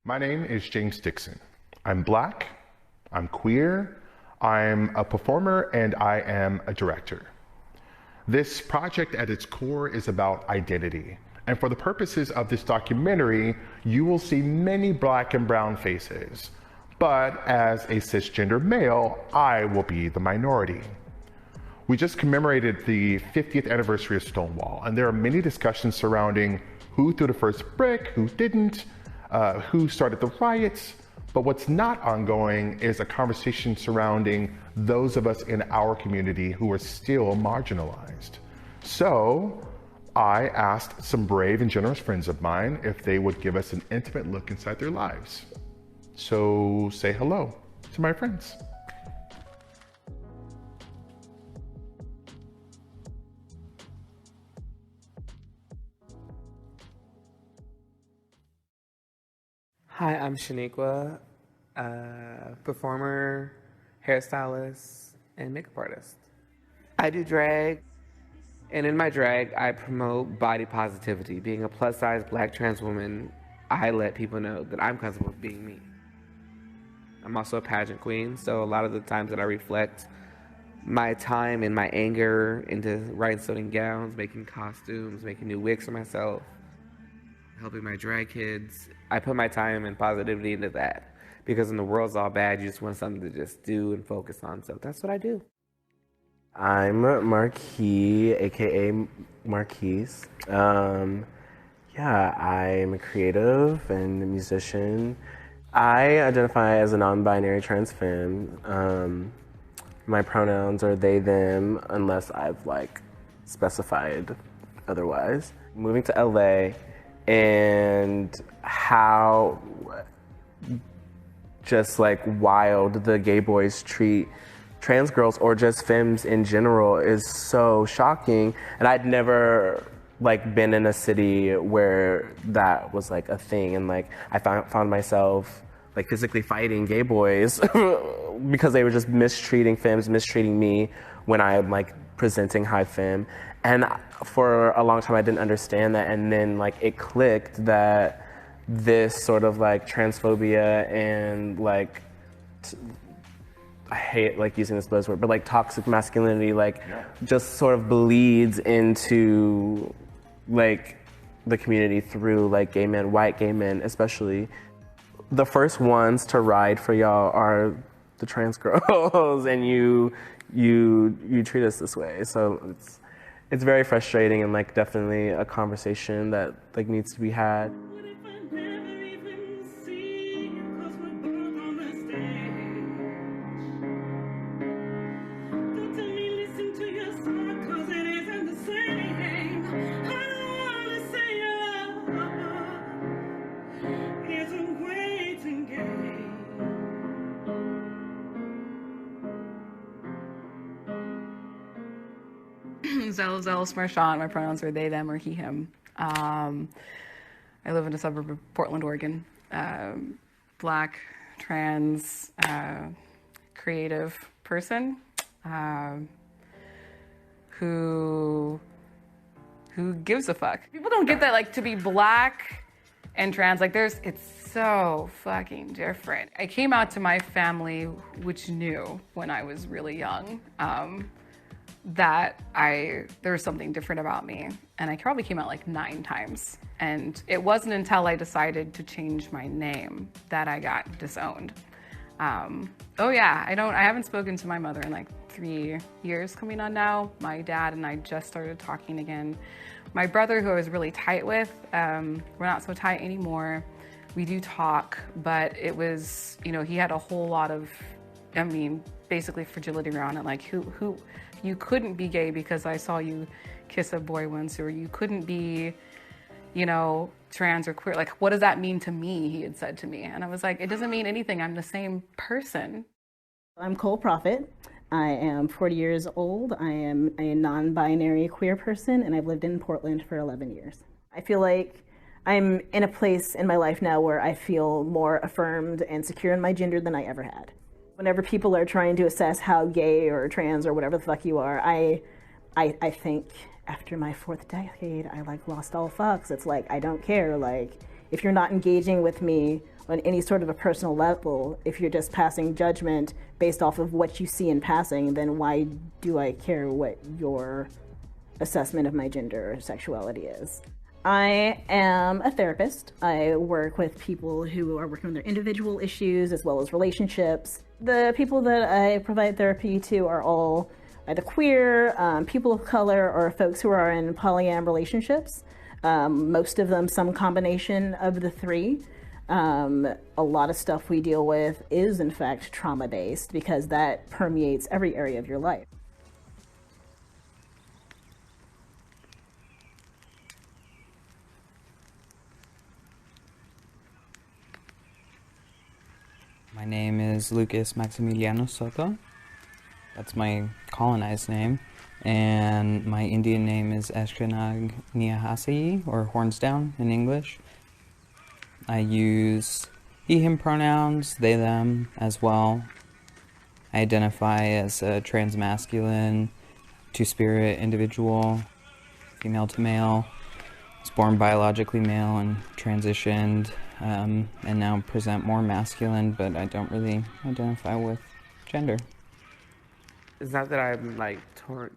My name is James Dixon. I'm Black, I'm queer, I'm a performer, and I am a director. This project at its core is about identity. And for the purposes of this documentary, you will see many Black and brown faces. But as a cisgender male, I will be the minority. We just commemorated the 50th anniversary of Stonewall, and there are many discussions surrounding who threw the first brick, who didn't, who started the riots. But what's not ongoing is a conversation surrounding those of us in our community who are still marginalized. So I asked some brave and generous friends of mine if they would give us an intimate look inside their lives. So say hello to my friends. Hi, I'm Shaniqua, performer, hairstylist, and makeup artist. I do drag, and in my drag, I promote body positivity. Being a plus-size Black trans woman, I let people know that I'm comfortable with being me. I'm also a pageant queen, so a lot of the times that I reflect my time and my anger into rhinestone gowns, making costumes, making new wigs for myself, helping my drag kids. I put my time and positivity into that because when the world's all bad, you just want something to just do and focus on. So that's what I do. I'm Marquis, aka Marquise. I'm a creative and a musician. I identify as a non-binary trans femme. My pronouns are they, them, unless I've specified otherwise. Moving to LA and how just wild the gay boys treat trans girls or just femmes in general is so shocking. And I'd never been in a city where that was a thing, and I found myself physically fighting gay boys because they were just mistreating femmes, mistreating me when I'm presenting high femme. And for a long time I didn't understand that, and then it clicked that this sort of transphobia and I hate using this buzzword, but toxic masculinity just sort of bleeds into the community through gay men, white gay men especially. The first ones to ride for y'all are the trans girls, and you treat us this way. So it's very frustrating, and definitely a conversation that needs to be had. Zell Smarchant. My pronouns are they, them, or he, him. I live in a suburb of Portland, Oregon. Black, trans, creative person who gives a fuck. People don't get that, to be Black and trans, it's so fucking different. I came out to my family, which knew when I was really young, that there was something different about me. And I probably came out 9 times. And it wasn't until I decided to change my name that I got disowned. I haven't spoken to my mother in 3 years coming on now. My dad and I just started talking again. My brother, who I was really tight with, we're not so tight anymore. We do talk, but it was, he had a whole lot of, basically fragility around it. Who you couldn't be gay because I saw you kiss a boy once, or you couldn't be, trans or queer. What does that mean to me? He had said to me. And I was like, it doesn't mean anything. I'm the same person. I'm Cole Prophet. I am 40 years old. I am a non-binary queer person, and I've lived in Portland for 11 years. I feel like I'm in a place in my life now where I feel more affirmed and secure in my gender than I ever had. Whenever people are trying to assess how gay or trans or whatever the fuck you are, I think after my 4th decade, I lost all fucks. It's I don't care. If you're not engaging with me on any sort of a personal level, if you're just passing judgment based off of what you see in passing, then why do I care what your assessment of my gender or sexuality is? I am a therapist. I work with people who are working on their individual issues as well as relationships. The people that I provide therapy to are all either queer, people of color, or folks who are in polyam relationships. Most of them some combination of the three. A lot of stuff we deal with is in fact trauma-based because that permeates every area of your life. My name is Lucas Maximiliano Soto. That's my colonized name. And my Indian name is Eshkanag Niahasai, or Hornsdown in English. I use he, him pronouns, they, them as well. I identify as a transmasculine, two-spirit individual, female to male. I was born biologically male and transitioned, and now present more masculine, but I don't really identify with gender. It's not that I'm like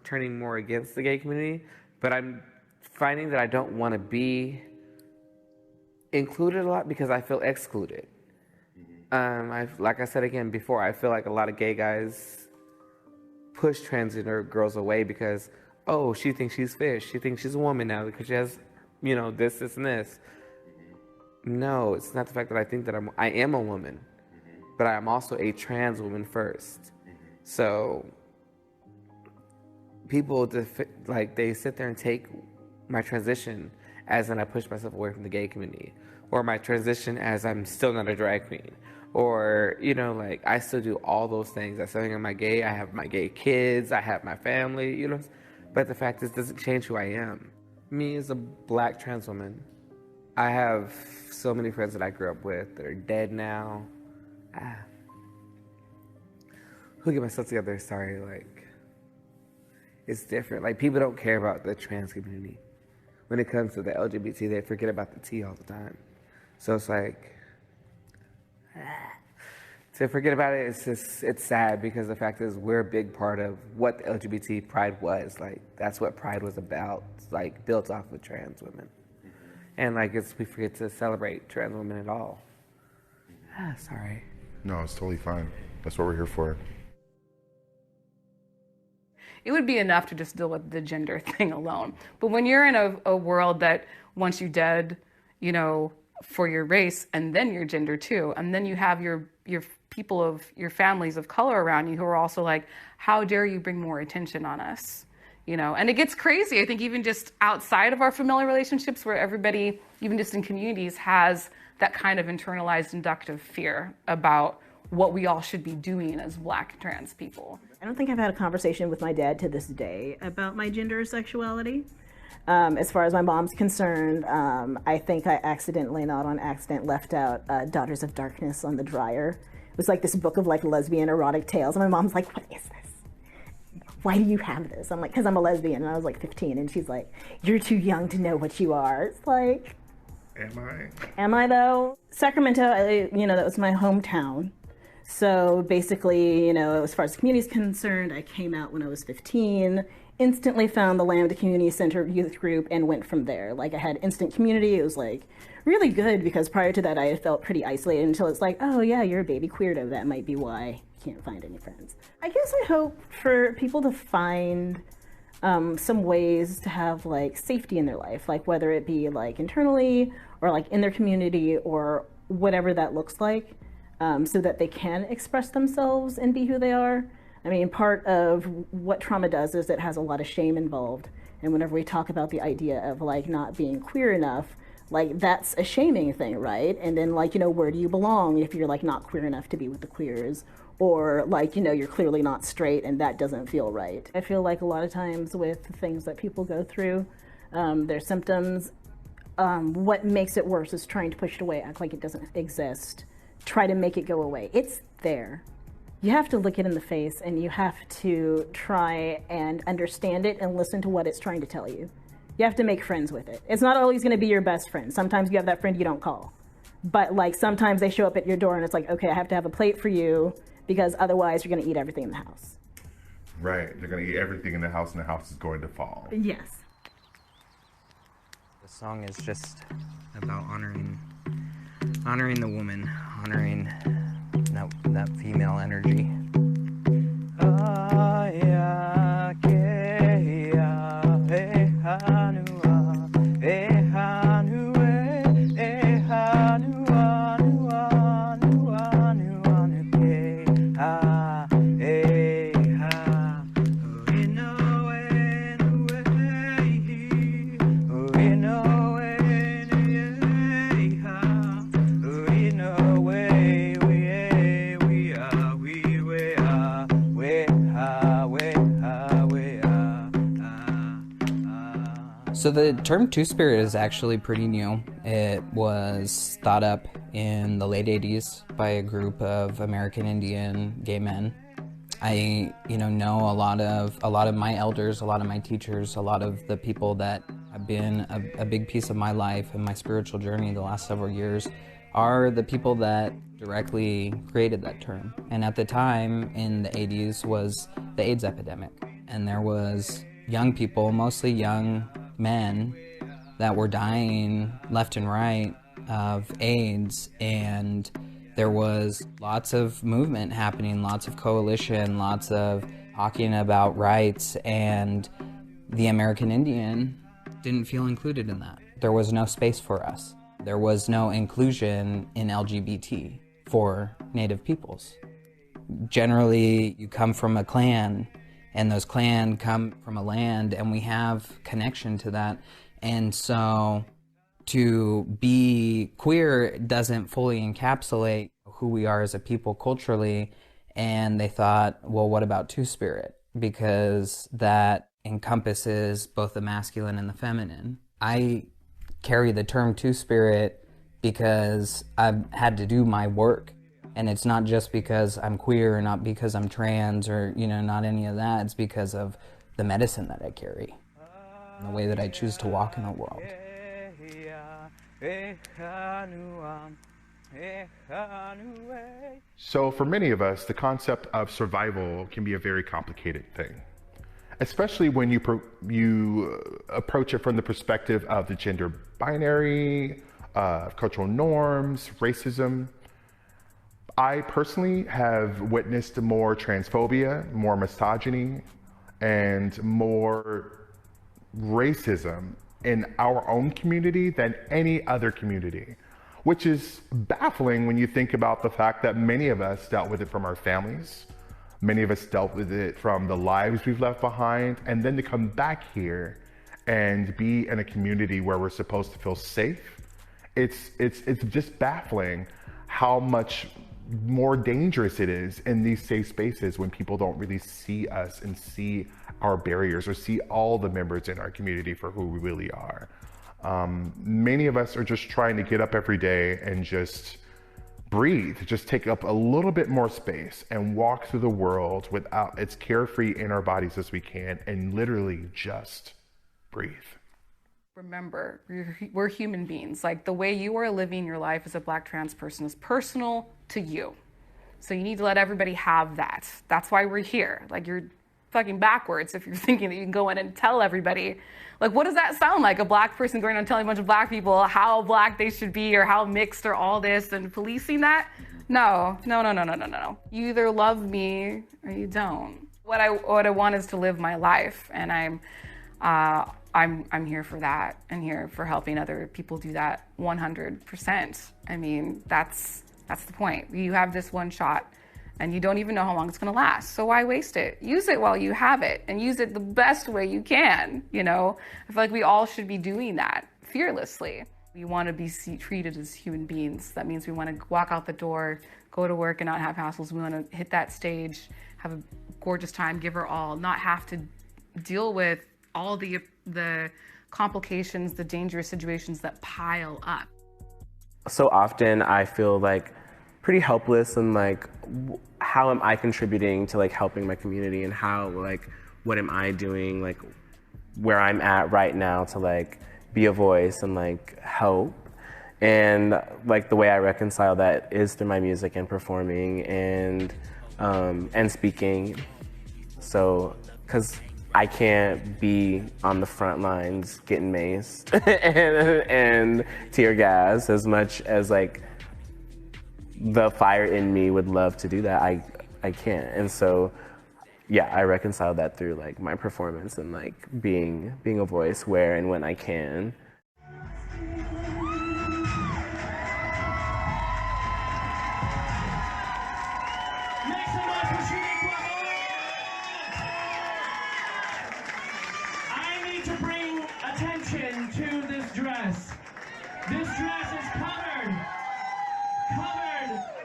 turning more against the gay community, but I'm finding that I don't want to be included a lot because I feel excluded. Like I said again before, I feel like a lot of gay guys push transgender girls away because, oh, she thinks she's fish. She thinks she's a woman now because she has, you know, this, and this. No, it's not the fact that I think that I am a woman, but I am also a trans woman first. So people like they sit there and take my transition as in I push myself away from the gay community, or my transition as I'm still not a drag queen, or, you know, like I still do all those things. I still think I'm gay. I have my gay kids. I have my family, you know. But the fact is, it doesn't change who I am. Me as a black trans woman, I have so many friends that I grew up with that are dead now. Who get myself together? Sorry, like it's different. Like people don't care about the trans community. When it comes to the LGBT, they forget about the T all the time. So it's like, to forget about it, it's sad because the fact is we're a big part of what the LGBT pride was. Like, that's what pride was about, like built off of trans women. And like, we forget to celebrate trans women at all. Sorry. No, it's totally fine. That's what we're here for. It would be enough to just deal with the gender thing alone. But when you're in a world that wants you dead, you know, for your race, and then your gender too, and then you have your people of your families of color around you who are also like, how dare you bring more attention on us? You know, and it gets crazy. I think even just outside of our familiar relationships where everybody, even just in communities, has that kind of internalized inductive fear about what we all should be doing as black trans people. I don't think I've had a conversation with my dad to this day about my gender or sexuality. As far as my mom's concerned, I think I accidentally, not on accident, left out Daughters of Darkness on the dryer. It was like this book of like lesbian erotic tales. And my mom's like, what is this? Why do you have this? I'm like, because I'm a lesbian. And I was like 15. And she's like, you're too young to know what you are. It's like, Am I? Am I though? Sacramento, you know, that was my hometown. So basically, you know, as far as the community is concerned, I came out when I was 15, instantly found the Lambda Community Center youth group and went from there. Like I had instant community. It was like really good because prior to that I had felt pretty isolated until it's like, oh yeah, you're a baby queerdo. That might be why you can't find any friends. I guess I hope for people to find some ways to have like safety in their life, like whether it be like internally or like in their community or whatever that looks like. So that they can express themselves and be who they are. I mean, part of what trauma does is it has a lot of shame involved. And whenever we talk about the idea of like not being queer enough, like that's a shaming thing, right? And then like, you know, where do you belong if you're like not queer enough to be with the queers? Or like, you know, you're clearly not straight and that doesn't feel right. I feel like a lot of times with things that people go through, their symptoms, what makes it worse is trying to push it away, act like it doesn't exist. Try to make it go away. It's there. You have to look it in the face and you have to try and understand it and listen to what it's trying to tell you. You have to make friends with it. It's not always going to be your best friend. Sometimes you have that friend you don't call. But like sometimes they show up at your door and it's like, okay, I have to have a plate for you because otherwise you're gonna eat everything in the house. Right, they're gonna eat everything in the house and the house is going to fall. Yes. The song is just about honoring the woman, honoring that female energy. So the term Two-Spirit is actually pretty new. It was thought up in the late 80s by a group of American Indian gay men. I, know a lot of my elders, a lot of my teachers, a lot of the people that have been a big piece of my life and my spiritual journey the last several years are the people that directly created that term. And at the time in the 80s was the AIDS epidemic. And there was young people, mostly young men, that were dying left and right of AIDS, and there was lots of movement happening, lots of coalition, lots of talking about rights, and the American Indian didn't feel included in that. There was no space for us. There was no inclusion in LGBT for Native peoples. Generally, you come from a clan, and those clans come from a land, and we have connection to that. And so to be queer doesn't fully encapsulate who we are as a people culturally. And they thought, well, what about Two-Spirit? Because that encompasses both the masculine and the feminine. I carry the term Two-Spirit because I've had to do my work. And it's not just because I'm queer or not because I'm trans or, not any of that. It's because of the medicine that I carry and the way that I choose to walk in the world. So for many of us, the concept of survival can be a very complicated thing, especially when you approach it from the perspective of the gender binary, cultural norms, racism. I personally have witnessed more transphobia, more misogyny, and more racism in our own community than any other community, which is baffling when you think about the fact that many of us dealt with it from our families. Many of us dealt with it from the lives we've left behind, and then to come back here and be in a community where we're supposed to feel safe. It's just baffling how much more dangerous it is in these safe spaces when people don't really see us and see our barriers or see all the members in our community for who we really are. Many of us are just trying to get up every day and just breathe, just take up a little bit more space and walk through the world without as carefree in our bodies as we can and literally just breathe. Remember, we're human beings. Like, the way you are living your life as a Black trans person is personal to you. So you need to let everybody have that. That's why we're here. Like, you're fucking backwards if you're thinking that you can go in and tell everybody. Like, what does that sound like? A Black person going around telling a bunch of Black people how Black they should be or how mixed or all this and policing that? No. You either love me or you don't. What I want is to live my life, and I'm here for that, and here for helping other people do that 100%. I mean, that's the point. You have this one shot and you don't even know how long it's gonna last. So why waste it? Use it while you have it and use it the best way you can, I feel like we all should be doing that fearlessly. We wanna be treated as human beings. That means we wanna walk out the door, go to work and not have hassles. We wanna hit that stage, have a gorgeous time, give her all, not have to deal with all the complications, the dangerous situations that pile up. So often I feel like pretty helpless and like, how am I contributing to like helping my community, and how like, what am I doing like where I'm at right now to like be a voice and like help? And like the way I reconcile that is through my music and performing and speaking. So, because I can't be on the front lines getting maced and tear gas as much as like the fire in me would love to do that. I can't. And so, yeah, I reconcile that through like my performance and like being a voice where and when I can. I need to bring attention to this dress. This dress is covered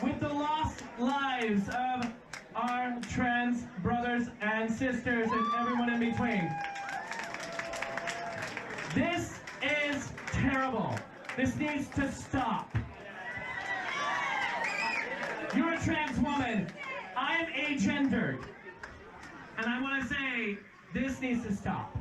with the lost lives of our trans brothers and sisters and everyone in between. This is terrible. This needs to stop. You're a trans woman. I'm agendered. And I want to say, this needs to stop.